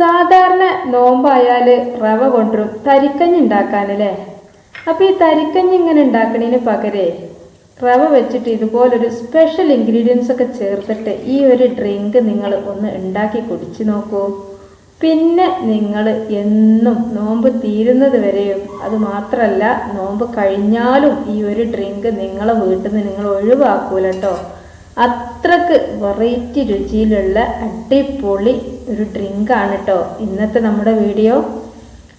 സാധാരണ നോമ്പായാൽ റവ കൊണ്ടുവരും തരിക്കഞ്ഞി ഉണ്ടാക്കാനല്ലേ. അപ്പോൾ ഈ തരിക്കഞ്ഞി ഇങ്ങനെ ഉണ്ടാക്കണതിന് പകരേ റവ വെച്ചിട്ട് ഇതുപോലൊരു സ്പെഷ്യൽ ഇൻഗ്രീഡിയൻസ് ഒക്കെ ചേർത്തിട്ട് ഈ ഒരു ഡ്രിങ്ക് നിങ്ങൾ ഒന്ന് ഉണ്ടാക്കി കുടിച്ച് നോക്കൂ. പിന്നെ നിങ്ങൾ എന്നും നോമ്പ് തീരുന്നത് വരെയും, അത് മാത്രമല്ല നോമ്പ് കഴിഞ്ഞാലും ഈ ഒരു ഡ്രിങ്ക് നിങ്ങളെ വീട്ടിൽ നിന്ന് നിങ്ങൾ ഒഴിവാക്കൂല കേട്ടോ. അത്രക്ക് വെറൈറ്റി രുചിയിലുള്ള അടിപൊളി ഒരു ഡ്രിങ്കാണ് കേട്ടോ ഇന്നത്തെ നമ്മുടെ വീഡിയോ.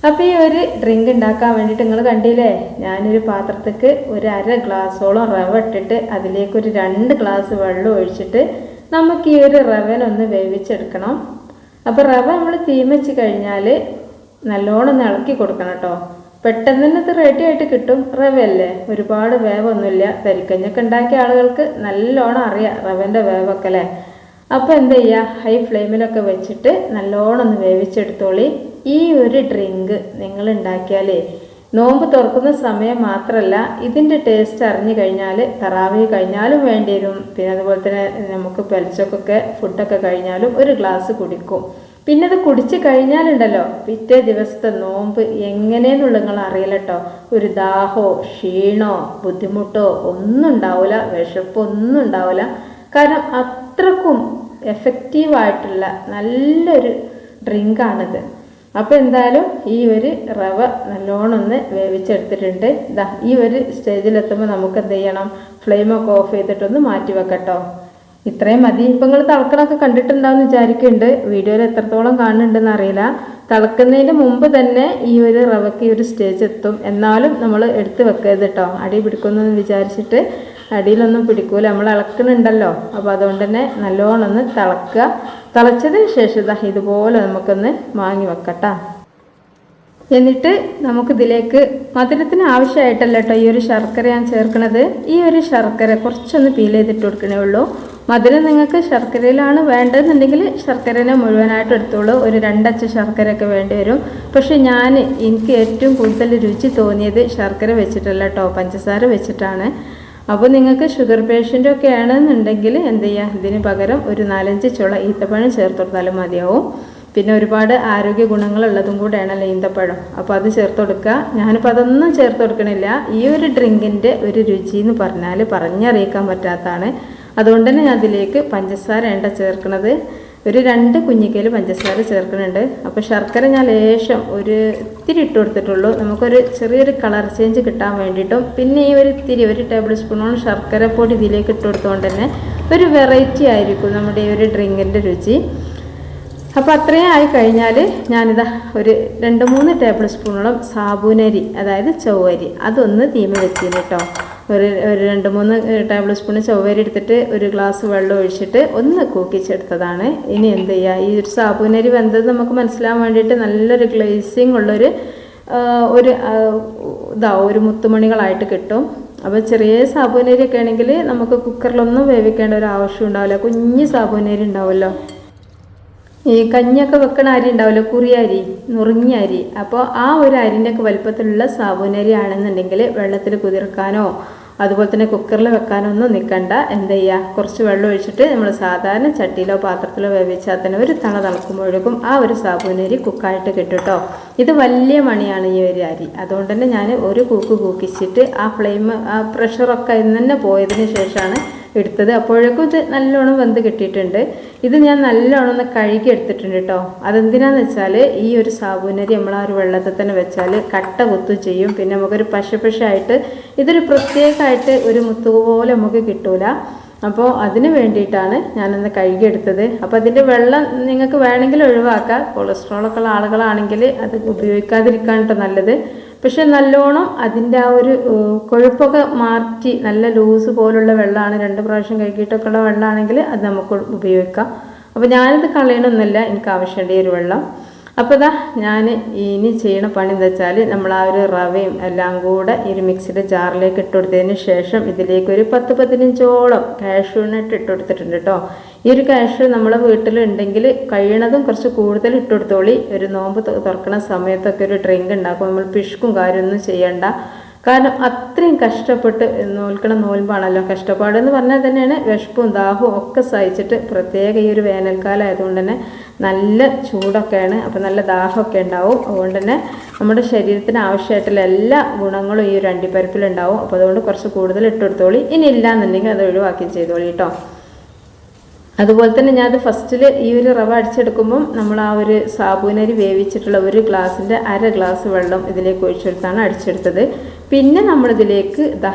അപ്പോൾ ഈ ഒരു ഡ്രിങ്ക് ഉണ്ടാക്കാൻ വേണ്ടിയിട്ട് നിങ്ങൾ കണ്ടില്ലേ, ഞാനൊരു പാത്രത്തേക്ക് ഒരു 1/2 ഗ്ലാസോളം റവ ഇട്ടിട്ട് അതിലേക്കൊരു 2 ഗ്ലാസ് വെള്ളം ഒഴിച്ചിട്ട് നമുക്ക് ഈ ഒരു റവനൊന്ന് വേവിച്ചെടുക്കണം. അപ്പോൾ റവ നമ്മൾ തീമച്ച് കഴിഞ്ഞാൽ നല്ലോണം ഒന്ന് ഇളക്കി കൊടുക്കണം കേട്ടോ. പെട്ടെന്ന് തന്നെ ഇത് റെഡി ആയിട്ട് കിട്ടും. റവയല്ലേ, ഒരുപാട് വേവൊന്നുമില്ല. തരിക്കഞ്ഞൊക്കെ ഉണ്ടാക്കിയ ആളുകൾക്ക് നല്ലോണം അറിയാം റവൻ്റെ വേവൊക്കെ അല്ലേ. അപ്പോൾ എന്ത് ചെയ്യുക, ഹൈ ഫ്ലെയിമിലൊക്കെ വെച്ചിട്ട് നല്ലോണം ഒന്ന് വേവിച്ചെടുത്തോളി. ഈ ഒരു ഡ്രിങ്ക് നിങ്ങൾ ഉണ്ടാക്കിയാലേ നോമ്പ് തുറക്കുന്ന സമയം മാത്രമല്ല, ഇതിൻ്റെ ടേസ്റ്റ് അറിഞ്ഞു കഴിഞ്ഞാൽ തറാവീഹ് കഴിഞ്ഞാലും വേണ്ടി വരും. പിന്നെ അതുപോലെ തന്നെ നമുക്ക് പെൽച്ചക്കൊക്കെ ഫുഡൊക്കെ കഴിഞ്ഞാലും ഒരു ഗ്ലാസ് കുടിക്കും. പിന്നെ അത് കുടിച്ച് കഴിഞ്ഞാലുണ്ടല്ലോ പിറ്റേ ദിവസത്തെ നോമ്പ് എങ്ങനെയെന്നുള്ള നിങ്ങൾ അറിയില്ല കേട്ടോ. ഒരു ദാഹോ ക്ഷീണോ ബുദ്ധിമുട്ടോ ഒന്നും ഉണ്ടാവില്ല, വിശപ്പൊന്നും ഉണ്ടാവില്ല. കാരണം അത്രക്കും എഫക്റ്റീവായിട്ടുള്ള നല്ലൊരു ഡ്രിങ്കാണിത്. അപ്പോൾ എന്തായാലും ഈ ഒരു റവ നല്ലോണം ഒന്ന് വേവിച്ചെടുത്തിട്ടുണ്ട്. ഇതാ ഈ ഒരു സ്റ്റേജിലെത്തുമ്പോൾ നമുക്ക് എന്ത് ചെയ്യണം, ഫ്ലെയിമൊക്കെ ഓഫ് ചെയ്തിട്ടൊന്ന് മാറ്റി വെക്കട്ടോ. ഇത്രയും മതി. ഇപ്പം നിങ്ങൾ തിളക്കണമൊക്കെ കണ്ടിട്ടുണ്ടാവുമെന്ന് വിചാരിക്കുന്നുണ്ട്. വീഡിയോയിൽ എത്രത്തോളം കാണുന്നുണ്ടെന്ന് അറിയില്ല. തിളക്കുന്നതിന് മുമ്പ് തന്നെ ഈ ഒരു റവയ്ക്ക് ഈ ഒരു സ്റ്റേജ് എത്തും. എന്നാലും നമ്മൾ എടുത്ത് വെക്കരുത് കേട്ടോ, അടി പിടിക്കുമെന്ന് വിചാരിച്ചിട്ട്. അടിയിലൊന്നും പിടിക്കൂല, നമ്മൾ ഇളക്കുന്നുണ്ടല്ലോ. അപ്പോൾ അതുകൊണ്ട് തന്നെ നല്ലോണം ഒന്ന് തിളക്കുക. തിളച്ചതിന് ശേഷം ഇതുപോലെ നമുക്കൊന്ന് വാങ്ങി വെക്കട്ടോ. എന്നിട്ട് നമുക്കിതിലേക്ക് മധുരത്തിന് ആവശ്യമായിട്ടല്ല കേട്ടോ ഈ ഒരു ശർക്കര ഞാൻ ചേർക്കണത്. ഈ ഒരു ശർക്കര കുറച്ചൊന്ന് പീൽ ചെയ്തിട്ട് കൊടുക്കണേ ഉള്ളൂ. മധുരം നിങ്ങൾക്ക് ശർക്കരയിലാണ് വേണ്ടതെന്നുണ്ടെങ്കിൽ ശർക്കരനെ മുഴുവനായിട്ട് എടുത്തോളൂ. ഒരു 2 അച്ച് ശർക്കരയൊക്കെ വേണ്ടി വരും. പക്ഷെ എനിക്ക് ഏറ്റവും കൂടുതൽ രുചി തോന്നിയത് ശർക്കര വെച്ചിട്ടല്ല കേട്ടോ, പഞ്ചസാര വെച്ചിട്ടാണ്. അപ്പോൾ നിങ്ങൾക്ക് ഷുഗർ പേഷ്യൻ്റൊക്കെ ആണെന്നുണ്ടെങ്കിൽ എന്ത് ചെയ്യുക, ഇതിന് പകരം ഒരു 4-5 ചുള ഈത്തപ്പഴം ചേർത്ത് കൊടുത്താലും മതിയാവും. പിന്നെ ഒരുപാട് ആരോഗ്യ ഗുണങ്ങളുള്ളതും കൂടെയാണല്ലോ ഈന്തപ്പഴം. അപ്പോൾ അത് ചേർത്ത് കൊടുക്കുക. ഞാനിപ്പോൾ അതൊന്നും ചേർത്ത് കൊടുക്കണില്ല. ഈ ഒരു ഡ്രിങ്കിൻ്റെ ഒരു രുചി എന്ന് പറഞ്ഞാൽ പറഞ്ഞറിയിക്കാൻ പറ്റാത്തതാണ്. അതുകൊണ്ട് തന്നെ ഞാൻ അതിലേക്ക് പഞ്ചസാര ചേർക്കണത്. ഒരു 2 കുഞ്ഞിക്കയിൽ പഞ്ചസാര ചേർക്കുന്നുണ്ട്. അപ്പോൾ ശർക്കര ഞാൻ ലേശം ഒരു ഇത്തിരി ഇട്ട് കൊടുത്തിട്ടുള്ളൂ, നമുക്കൊരു ചെറിയൊരു കളർ ചേഞ്ച് കിട്ടാൻ വേണ്ടിയിട്ടും. പിന്നെ ഈ ഒരു ഇത്തിരി 1 ടേബിൾ സ്പൂണോളം ശർക്കര പൊടി ഇതിലേക്ക് ഇട്ട് കൊടുത്തുകൊണ്ട് തന്നെ ഒരു വെറൈറ്റി ആയിരിക്കും നമ്മുടെ ഈ ഒരു ഡ്രിങ്കിൻ്റെ രുചി. അപ്പോൾ അത്രയും ആയി കഴിഞ്ഞാൽ ഞാനിതാ ഒരു 2-3 ടേബിൾ സ്പൂണോളം സാബൂനരി, അതായത് ചൊവ്വരി, അതൊന്ന് തീമ വെച്ചിന് കേട്ടോ. ഒരു 2-3 ടേബിൾ സ്പൂൺ ചൊവ്വരി എടുത്തിട്ട് ഒരു ഗ്ലാസ് വെള്ളം ഒഴിച്ചിട്ട് ഒന്ന് കൂക്കിച്ചെടുത്തതാണ്. ഇനി എന്ത് ചെയ്യുക, ഈ ഒരു സാബൂനരി വെന്തത് നമുക്ക് മനസ്സിലാൻ വേണ്ടിയിട്ട് നല്ലൊരു ഗ്ലേസിങ് ഉള്ളൊരു ഒരു മുത്തുമണികളായിട്ട് കിട്ടും. അപ്പോൾ ചെറിയ സാബൂനരിയൊക്കെ ആണെങ്കിൽ നമുക്ക് കുക്കറിലൊന്നും വേവിക്കേണ്ട ഒരു ആവശ്യം ഉണ്ടാവില്ല. കുഞ്ഞ് സാബൂനരി ഉണ്ടാവുമല്ലോ, ഈ കഞ്ഞിയൊക്കെ വെക്കണ അരി ഉണ്ടാവില്ല, കുറിയരി, നുറുങ്ങിയ അരി. അപ്പോൾ ആ ഒരു അരിൻ്റെയൊക്കെ വലുപ്പത്തിലുള്ള സാബൂനരി ആണെന്നുണ്ടെങ്കിൽ വെള്ളത്തിൽ കുതിർക്കാനോ അതുപോലെ തന്നെ കുക്കറിൽ വെക്കാനോ ഒന്നും നിൽക്കണ്ട. എന്ത് ചെയ്യുക, കുറച്ച് വെള്ളം ഒഴിച്ചിട്ട് നമ്മൾ സാധാരണ ചട്ടിയിലോ പാത്രത്തിലോ വേവിച്ചാൽ തന്നെ ഒരു തിളക്കുമ്പോഴേക്കും ആ ഒരു സാബൂനരി കുക്കായിട്ട് കിട്ടും കേട്ടോ. ഇത് വലിയ മണിയാണ് ഈ ഒരു അരി. അതുകൊണ്ട് തന്നെ ഞാൻ ഒരു കൂക്കിച്ചിട്ട് ആ പ്രഷറൊക്കെ ഇന്ന് തന്നെ പോയതിന് ശേഷമാണ് എടുത്തത്. അപ്പോഴേക്കും ഇത് നല്ലോണം വെന്ത് കിട്ടിയിട്ടുണ്ട്. ഇത് ഞാൻ നല്ലോണം ഒന്ന് കഴുകി എടുത്തിട്ടുണ്ട് കേട്ടോ. അതെന്തിനാന്ന് വെച്ചാൽ ഈ ഒരു സാബൂനരി നമ്മൾ ആ ഒരു വെള്ളത്തിൽ തന്നെ വെച്ചാൽ കട്ട കുത്തു ചെയ്യും. പിന്നെ നമുക്കൊരു പശായിട്ട് ഇതൊരു പ്രത്യേകമായിട്ട് ഒരു മുത്തു പോലെ നമുക്ക് കിട്ടൂല. അപ്പോൾ അതിന് വേണ്ടിയിട്ടാണ് ഞാനൊന്ന് കഴുകിയെടുത്തത്. അപ്പോൾ അതിൻ്റെ വെള്ളം നിങ്ങൾക്ക് വേണമെങ്കിൽ ഒഴിവാക്കാം. കൊളസ്ട്രോളൊക്കെ ഉള്ള ആളുകളാണെങ്കിൽ അത് ഉപയോഗിക്കാതിരിക്കാൻ കേട്ടോ നല്ലത്. പക്ഷെ നല്ലോണം അതിൻ്റെ ആ ഒരു കൊഴുപ്പൊക്കെ മാറ്റി നല്ല ലൂസ് പോലുള്ള വെള്ളമാണ്, 2 പ്രാവശ്യം കഴുകിയിട്ടൊക്കെ ഉള്ള വെള്ളമാണെങ്കിൽ അത് നമുക്ക് ഉപയോഗിക്കാം. അപ്പോൾ ഞാനിത് കളയണമെന്നില്ല, എനിക്ക് ആവശ്യമുണ്ട് ഈ ഒരു വെള്ളം. അപ്പോൾ ഞാൻ ഇനി ചെയ്യണ പണി എന്താ വെച്ചാൽ നമ്മൾ ആ ഒരു റവയും എല്ലാം കൂടെ ഈ ഒരു മിക്സിയുടെ ജാറിലേക്ക് ഇട്ട് കൊടുത്തതിന് ശേഷം ഇതിലേക്ക് ഒരു 10-15ഓളം കാഷ്യൂ നട്ട് ഇട്ട് കൊടുത്തിട്ടുണ്ട് കേട്ടോ. ഈ ഒരു കാഷ്യൂ നമ്മളെ വീട്ടിലുണ്ടെങ്കിൽ കഴിയണതും കുറച്ച് കൂടുതൽ ഇട്ട് കൊടുത്തോളി. ഒരു നോമ്പ് തുറക്കണ സമയത്തൊക്കെ ഒരു ഡ്രിങ്ക് ഉണ്ടാക്കും, നമ്മൾ പിഷ്കും കാര്യമൊന്നും ചെയ്യണ്ട. കാരണം അത്രയും കഷ്ടപ്പെട്ട് നോൽക്കണ നോൽമ്പാണല്ലോ. കഷ്ടപ്പാടെന്ന് പറഞ്ഞാൽ തന്നെയാണ് വിശപ്പും ദാഹവും ഒക്കെ സഹിച്ചിട്ട്, പ്രത്യേക ഈ ഒരു വേനൽക്കാലം ആയതുകൊണ്ട് തന്നെ നല്ല ചൂടൊക്കെയാണ്, അപ്പോൾ നല്ല ദാഹമൊക്കെ ഉണ്ടാവും. അതുകൊണ്ട് തന്നെ നമ്മുടെ ശരീരത്തിന് ആവശ്യമായിട്ടുള്ള എല്ലാ ഗുണങ്ങളും ഈ ഒരു അണ്ടിപ്പരിപ്പിലുണ്ടാവും. അപ്പോൾ അതുകൊണ്ട് കുറച്ച് കൂടുതൽ ഇട്ട് കൊടുത്തോളി. ഇനി ഇല്ലാന്നുണ്ടെങ്കിൽ അത് ഒഴിവാക്കി ചെയ്തോളി കേട്ടോ. അതുപോലെ തന്നെ ഞാനത് ഫസ്റ്റിൽ ഈ ഒരു റവ അടിച്ചെടുക്കുമ്പം നമ്മൾ ആ ഒരു സാബൂനരി വേവിച്ചിട്ടുള്ള ഒരു ഗ്ലാസിൻ്റെ 1/2 ഗ്ലാസ് വെള്ളം ഇതിലേക്ക് ഒഴിച്ചെടുത്താണ് അടിച്ചെടുത്തത്. പിന്നെ നമ്മളിതിലേക്ക്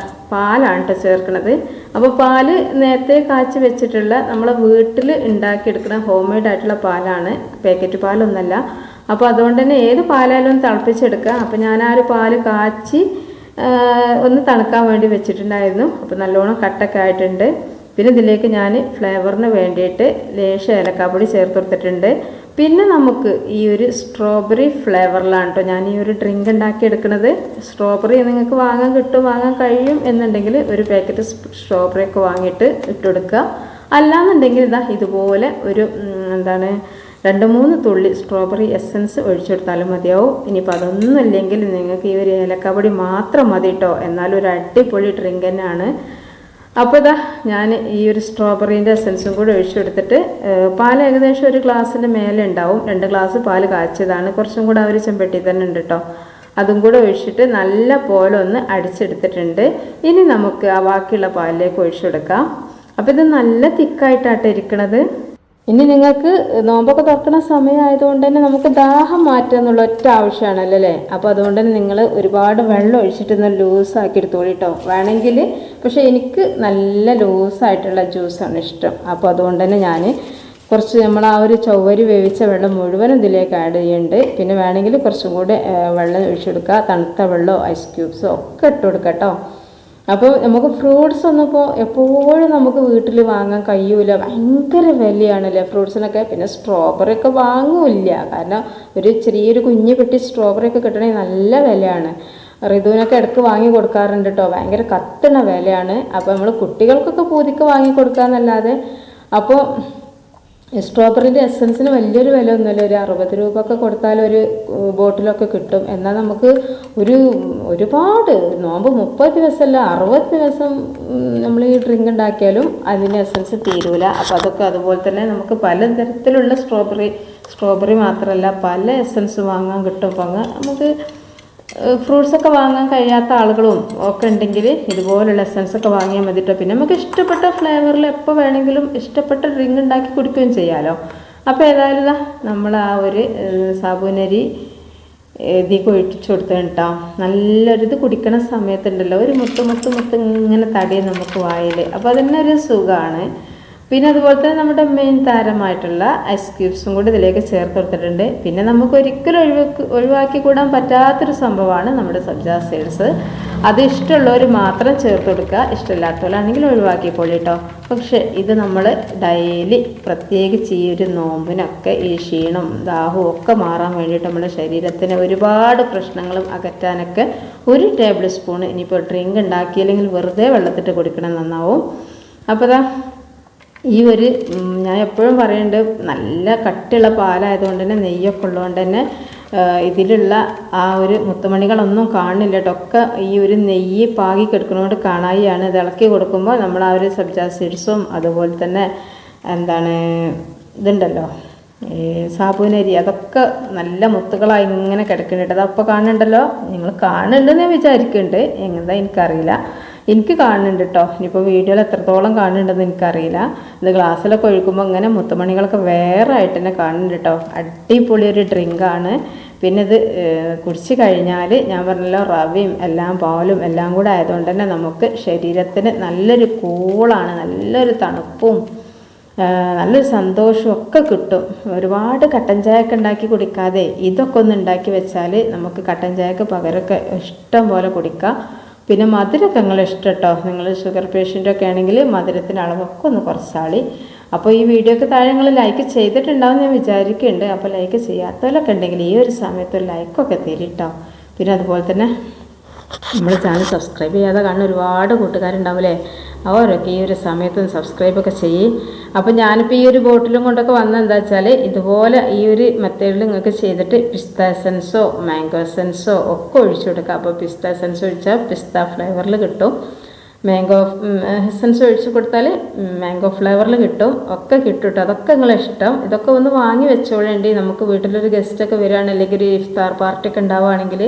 പാലാണ് കേട്ടോ ചേർക്കുന്നത്. അപ്പോൾ പാല് നേരത്തെ കാച്ചി വെച്ചിട്ടുള്ള നമ്മളെ വീട്ടിൽ ഉണ്ടാക്കിയെടുക്കുന്ന ഹോം മെയ്ഡ് ആയിട്ടുള്ള പാലാണ്, പാക്കറ്റ് പാലൊന്നല്ല. അപ്പോൾ അതുകൊണ്ട് തന്നെ ഏത് പാലായാലും തിളപ്പിച്ചെടുക്കുക. അപ്പോൾ ഞാൻ ആ ഒരു പാല് കാച്ചി ഒന്ന് തണുക്കാൻ വേണ്ടി വെച്ചിട്ടുണ്ടായിരുന്നു. അപ്പോൾ നല്ലോണം കട്ടൊക്കെ ആയിട്ടുണ്ട്. പിന്നെ ഇതിലേക്ക് ഞാൻ ഫ്ലേവറിന് വേണ്ടിയിട്ട് ലേശം ഏലക്കാപ്പൊടി ചേർത്ത് കൊടുത്തിട്ടുണ്ട്. പിന്നെ നമുക്ക് ഈ ഒരു സ്ട്രോബെറി ഫ്ലേവറിലാണ് കേട്ടോ ഞാൻ ഈ ഒരു ഡ്രിങ്ക് ഉണ്ടാക്കിയെടുക്കുന്നത്. സ്ട്രോബെറി നിങ്ങൾക്ക് വാങ്ങാൻ കഴിയും എന്നുണ്ടെങ്കിൽ ഒരു പാക്കറ്റ് സ്ട്രോബെറി ഒക്കെ വാങ്ങിയിട്ട് ഇട്ടുകൊടുക്കുക. അല്ലാന്നുണ്ടെങ്കിൽ ഇതുപോലെ ഒരു 2-3 തുള്ളി സ്ട്രോബെറി എസൻസ് ഒഴിച്ചെടുത്താലും മതിയാവും. ഇനിയിപ്പോൾ അതൊന്നും ഇല്ലെങ്കിൽ നിങ്ങൾക്ക് ഈ ഒരു ഏലക്കാപ്പൊടി മാത്രം മതി കേട്ടോ. എന്നാലും ഒരു അടിപൊളി ഡ്രിങ്ക് തന്നെയാണ്. അപ്പോൾ ഞാൻ ഈ ഒരു സ്ട്രോബെറീൻ്റെ എസൻസും കൂടി ഒഴിച്ചെടുത്തിട്ട് പാൽ ഏകദേശം ഒരു ഗ്ലാസ്സിൻ്റെ മേലെ ഉണ്ടാവും. 2 ഗ്ലാസ് പാൽ കാച്ചിയതാണ്, കുറച്ചും കൂടെ ആ ഒരു ചെമ്പട്ടി തന്നെ ഉണ്ട് കേട്ടോ. അതും കൂടെ ഒഴിച്ചിട്ട് നല്ല പോലെ ഒന്ന് അടിച്ചെടുത്തിട്ടുണ്ട്. ഇനി നമുക്ക് ആ ബാക്കിയുള്ള പാലിലേക്ക് ഒഴിച്ചെടുക്കാം. അപ്പോൾ ഇത് നല്ല തിക്കായിട്ടാണ് ഇരിക്കണത്. ഇനി നിങ്ങൾക്ക് നോമ്പൊക്കെ തുറക്കുന്ന സമയമായതുകൊണ്ട് തന്നെ നമുക്ക് ദാഹം മാറ്റുക എന്നുള്ള ഒറ്റ ആവശ്യമാണല്ലോ അല്ലേ. അപ്പോൾ അതുകൊണ്ട് തന്നെ നിങ്ങൾ ഒരുപാട് വെള്ളം ഒഴിച്ചിട്ട് ലൂസാക്കി എടുത്തോളി കേട്ടോ വേണമെങ്കിൽ. പക്ഷേ എനിക്ക് നല്ല ലൂസായിട്ടുള്ള ജ്യൂസാണ് ഇഷ്ടം. അപ്പോൾ അതുകൊണ്ട് തന്നെ ഞാൻ കുറച്ച് നമ്മൾ ആ ഒരു ചൊവ്വരി വേവിച്ച വെള്ളം മുഴുവനും ഇതിലേക്ക് ആഡ് ചെയ്യുന്നുണ്ട്. പിന്നെ വേണമെങ്കിൽ കുറച്ചും കൂടെ വെള്ളം ഒഴിച്ചെടുക്കുക. തണുത്ത വെള്ളമോ ഐസ് ക്യൂബ്സോ ഒക്കെ ഇട്ട് കൊടുക്കുക കേട്ടോ. അപ്പോൾ നമുക്ക് ഫ്രൂട്ട്സ് ഒന്നും ഇപ്പോൾ എപ്പോഴും നമുക്ക് വീട്ടിൽ വാങ്ങാൻ കഴിയൂല, ഭയങ്കര വിലയാണല്ലേ ഫ്രൂട്ട്സിനൊക്കെ. പിന്നെ സ്ട്രോബെറി ഒക്കെ വാങ്ങൂല്ല, കാരണം ഒരു ചെറിയൊരു കുഞ്ഞ് പെട്ടി സ്ട്രോബെറി ഒക്കെ കിട്ടണമെങ്കിൽ നല്ല വിലയാണ്. ഋതുവിനൊക്കെ ഇടയ്ക്ക് വാങ്ങി കൊടുക്കാറുണ്ട് കേട്ടോ, ഭയങ്കര കത്തണ വിലയാണ്. അപ്പോൾ നമ്മൾ കുട്ടികൾക്കൊക്കെ പൂതിക്ക് വാങ്ങി കൊടുക്കാമെന്നല്ലാതെ. അപ്പോൾ സ്ട്രോബെറിൻ്റെ എസൻസിന് വലിയൊരു വില ഒന്നുമില്ല, ഒരു 60 രൂപ ഒക്കെ കൊടുത്താൽ ഒരു ബോട്ടിലൊക്കെ കിട്ടും. എന്നാൽ നമുക്ക് ഒരുപാട് നോമ്പ് 30 ദിവസമല്ല 60 ദിവസം നമ്മൾ ഈ ഡ്രിങ്ക് ഉണ്ടാക്കിയാലും അതിൻ്റെ എസൻസ് തീരൂല. അപ്പോൾ അതൊക്കെ അതുപോലെ തന്നെ നമുക്ക് പലതരത്തിലുള്ള സ്ട്രോബെറി മാത്രമല്ല പല എസൻസ് വാങ്ങാൻ കിട്ടും. അപ്പോൾ നമുക്ക് ഫ്രൂട്ട്സൊക്കെ വാങ്ങാൻ കഴിയാത്ത ആളുകളും ഒക്കെ ഉണ്ടെങ്കിൽ ഇതുപോലുള്ള എസൻസൊക്കെ വാങ്ങിയാൽ മതി കേട്ടോ. പിന്നെ നമുക്ക് ഇഷ്ടപ്പെട്ട ഫ്ലേവറിൽ എപ്പോൾ വേണമെങ്കിലും ഇഷ്ടപ്പെട്ട ഡ്രിങ്ക് ഉണ്ടാക്കി കുടിക്കുകയും ചെയ്യാമല്ലോ. അപ്പോൾ ഏതായാലും നമ്മൾ ആ ഒരു സാബൂനരി ഇതിലേക്ക് ഒഴിച്ചു കൊടുത്ത് കേട്ടോ. നല്ലൊരിത് കുടിക്കണ സമയത്തുണ്ടല്ലോ ഒരു മുത്ത് ഇങ്ങനെ തടിയും നമുക്ക് വായിൽ. അപ്പോൾ അതന്നെ ഒരു സുഖമാണ്. പിന്നെ അതുപോലെ തന്നെ നമ്മുടെ മെയിൻ താരമായിട്ടുള്ള ഐസ് ക്യൂബ്സും കൂടി ഇതിലേക്ക് ചേർത്ത് കൊടുത്തിട്ടുണ്ട്. പിന്നെ നമുക്ക് ഒരിക്കലും ഒഴിവാക്കി കൂടാൻ പറ്റാത്തൊരു സംഭവമാണ് നമ്മുടെ സബ്ജ സീഡ്സ്. അത് ഇഷ്ടമുള്ളവർ മാത്രം ചേർത്ത് കൊടുക്കുക, ഇഷ്ടമില്ലാത്തവരാണെങ്കിൽ ഒഴിവാക്കിക്കോളി കേട്ടോ. പക്ഷേ ഇത് നമ്മൾ ഡെയിലി പ്രത്യേകിച്ച് ഈ ഒരു നോമ്പിനൊക്കെ ഈ ക്ഷീണം ദാഹവും ഒക്കെ മാറാൻ വേണ്ടിയിട്ട് നമ്മുടെ ശരീരത്തിന് ഒരുപാട് പ്രശ്നങ്ങളും അകറ്റാനൊക്കെ 1 ടേബിൾ സ്പൂൺ ഇനിയിപ്പോൾ ഡ്രിങ്ക് ഉണ്ടാക്കിയില്ലെങ്കിൽ വെറുതെ വെള്ളത്തിട്ട് കുടിക്കണം നന്നാവും. അപ്പോൾ ഈ ഒരു ഞാൻ എപ്പോഴും പറയുന്നുണ്ട്, നല്ല കട്ടിയുള്ള പാലായതുകൊണ്ട് തന്നെ നെയ്യൊക്കെ ഉള്ളതുകൊണ്ട് തന്നെ ഇതിലുള്ള ആ ഒരു മുത്തുമണികളൊന്നും കാണുന്നില്ല കേട്ടോ. ഒക്കെ ഈ ഒരു നെയ്യ് പാകി കിടക്കുന്നതുകൊണ്ട് കാണായിയാണ്. ഇത് ഇളക്കി കൊടുക്കുമ്പോൾ നമ്മൾ ആ ഒരു സബ്ജ സീഡ്സും അതുപോലെ തന്നെ ഇതുണ്ടല്ലോ സാബൂനരി അതൊക്കെ നല്ല മുത്തുകളായി ഇങ്ങനെ കിടക്കുന്നുണ്ട്. അതപ്പോൾ കാണുന്നുണ്ടല്ലോ, നിങ്ങൾ കാണുന്നുണ്ടെന്ന് ഞാൻ വിചാരിക്കുന്നുണ്ട്, എങ്ങനെന്താ എനിക്കറിയില്ല. എനിക്ക് കാണുന്നുണ്ട് കേട്ടോ. ഇനിയിപ്പോൾ വീഡിയോയിൽ എത്രത്തോളം കാണുന്നുണ്ടെന്ന് എനിക്കറിയില്ല. ഇത് ഗ്ലാസ്സിലൊക്കെ ഒഴിക്കുമ്പോൾ ഇങ്ങനെ മുത്തുമണികളൊക്കെ വേറെ ആയിട്ട് തന്നെ കാണുന്നുണ്ട് കേട്ടോ. അടിപൊളി ഒരു ഡ്രിങ്കാണ്. പിന്നെ ഇത് കുടിച്ച് കഴിഞ്ഞാൽ ഞാൻ പറഞ്ഞല്ലോ റവയും എല്ലാം പാലും എല്ലാം കൂടെ ആയതുകൊണ്ട് തന്നെ നമുക്ക് ശരീരത്തിന് നല്ലൊരു കൂളാണ്, നല്ലൊരു തണുപ്പും നല്ലൊരു സന്തോഷവും ഒക്കെ കിട്ടും. ഒരുപാട് കട്ടൻ ചായയൊക്കെ ഉണ്ടാക്കി കുടിക്കാതെ ഇതൊക്കെ ഒന്ന് ഉണ്ടാക്കി വെച്ചാൽ നമുക്ക് കട്ടൻ ചായക്ക് പകരമൊക്കെ ഇഷ്ടം പോലെ കുടിക്കാം. പിന്നെ മധുരമൊക്കെ നിങ്ങൾ ഇഷ്ടം കേട്ടോ. നിങ്ങൾ ഷുഗർ പേഷ്യൻ്റൊക്കെ ആണെങ്കിൽ മധുരത്തിൻ്റെ അളവൊക്കെ ഒന്ന് കുറച്ചാളി. അപ്പോൾ ഈ വീഡിയോക്ക് താഴെ നിങ്ങൾ ലൈക്ക് ചെയ്തിട്ടുണ്ടാവും ഞാൻ വിചാരിക്കുന്നുണ്ട്. അപ്പോൾ ലൈക്ക് ചെയ്യാത്തവരൊക്കെ ഉണ്ടെങ്കിൽ ഈ ഒരു സമയത്ത് ഒരു ലൈക്കൊക്കെ തരിട്ടോ. പിന്നെ അതുപോലെ തന്നെ നമ്മൾ ചാനൽ സബ്സ്ക്രൈബ് ചെയ്യാതെ കാണുന്ന ഒരുപാട് കൂട്ടുകാരുണ്ടാവില്ലേ, അവരൊക്കെ ഈ ഒരു സമയത്തൊന്ന് സബ്സ്ക്രൈബൊക്കെ ചെയ്യും. അപ്പോൾ ഞാനിപ്പോൾ ഈ ഒരു ബോട്ടിലും കൊണ്ടൊക്കെ വന്നത് എന്താ വെച്ചാൽ ഇതുപോലെ ഈ ഒരു മെത്തേഡിൽ നിങ്ങൾക്ക് ചെയ്തിട്ട് പിസ്ത എസൻസോ മാംഗോ എസൻസോ ഒക്കെ ഒഴിച്ചു കൊടുക്കുക. അപ്പോൾ പിസ്ത എസൻസ് ഒഴിച്ചാൽ പിസ്ത ഫ്ലേവറിൽ കിട്ടും. മാംഗോ എസൻസ് ഒഴിച്ച് കൊടുത്താൽ മാംഗോ ഫ്ലേവറിൽ കിട്ടും, ഒക്കെ കിട്ടും കേട്ടോ. അതൊക്കെ നിങ്ങളെ ഇഷ്ടം. ഇതൊക്കെ ഒന്ന് വാങ്ങി വെച്ചോളേണ്ടി. നമുക്ക് വീട്ടിലൊരു ഗസ്റ്റൊക്കെ വരികയാണ്, അല്ലെങ്കിൽ ഒരു ഇഫ്താർ പാർട്ടിയൊക്കെ ഉണ്ടാവുകയാണെങ്കിൽ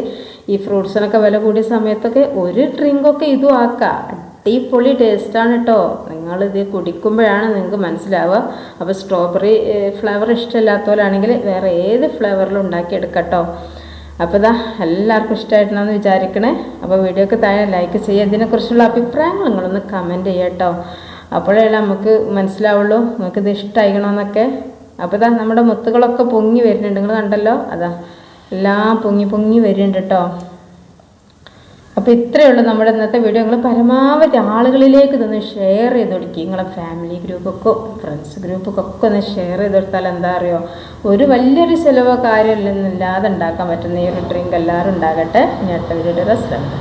ഈ ഫ്രൂട്ട്സിനൊക്കെ വില കൂടിയ സമയത്തൊക്കെ ഒരു ഡ്രിങ്കൊക്കെ ഇതും ആക്കാം. അടിപൊളി ടേസ്റ്റാണ് കേട്ടോ. നിങ്ങളിത് കുടിക്കുമ്പോഴാണ് നിങ്ങൾക്ക് മനസ്സിലാവുക. അപ്പോൾ സ്ട്രോബെറി ഫ്ലേവർ ഇഷ്ടമില്ലാത്തവരാണെങ്കിൽ വേറെ ഏത് ഫ്ലേവറിലും ഉണ്ടാക്കിയെടുക്കാം കേട്ടോ. അപ്പോൾ ഇതാ എല്ലാവർക്കും ഇഷ്ടമായിട്ടാണെന്ന് വിചാരിക്കണേ. അപ്പോൾ വീഡിയോക്ക് താഴെ ലൈക്ക് ചെയ്യുക. ഇതിനെക്കുറിച്ചുള്ള അഭിപ്രായങ്ങൾ നിങ്ങളൊന്ന് കമൻറ്റ് ചെയ്യുക കേട്ടോ. അപ്പോഴേ നമുക്ക് മനസ്സിലാവുള്ളൂ നിങ്ങൾക്കിത് ഇഷ്ടമായിക്കണമെന്നൊക്കെ. അപ്പോൾ ഇതാ നമ്മുടെ മുത്തുകളൊക്കെ പൊങ്ങി വരുന്നുണ്ട്, നിങ്ങൾ കണ്ടല്ലോ. അതാ എല്ലാം പൊങ്ങി പൊങ്ങി വരുന്നുണ്ട് കേട്ടോ. അപ്പോൾ ഇത്രയേ ഉള്ളൂ നമ്മുടെ ഇന്നത്തെ വീഡിയോ. നിങ്ങൾ പരമാവധി ആളുകളിലേക്ക് ഇതൊന്ന് ഷെയർ ചെയ്ത് കൊടുക്കുക. നിങ്ങളെ ഫാമിലി ഗ്രൂപ്പൊക്കെ ഫ്രണ്ട്സ് ഗ്രൂപ്പൊക്കെ ഒന്ന് ഷെയർ ചെയ്ത് കൊടുത്താൽ എന്താ അറിയോ, ഒരു വലിയൊരു ചിലവോ കാര്യമില്ലാതെ ഉണ്ടാക്കാൻ പറ്റുന്ന ഈ ഒരു ഡ്രിങ്ക് എല്ലാവരും ഉണ്ടാകട്ടെ. ഇനി അടുത്ത വീഡിയോയുടെ ശ്രമം.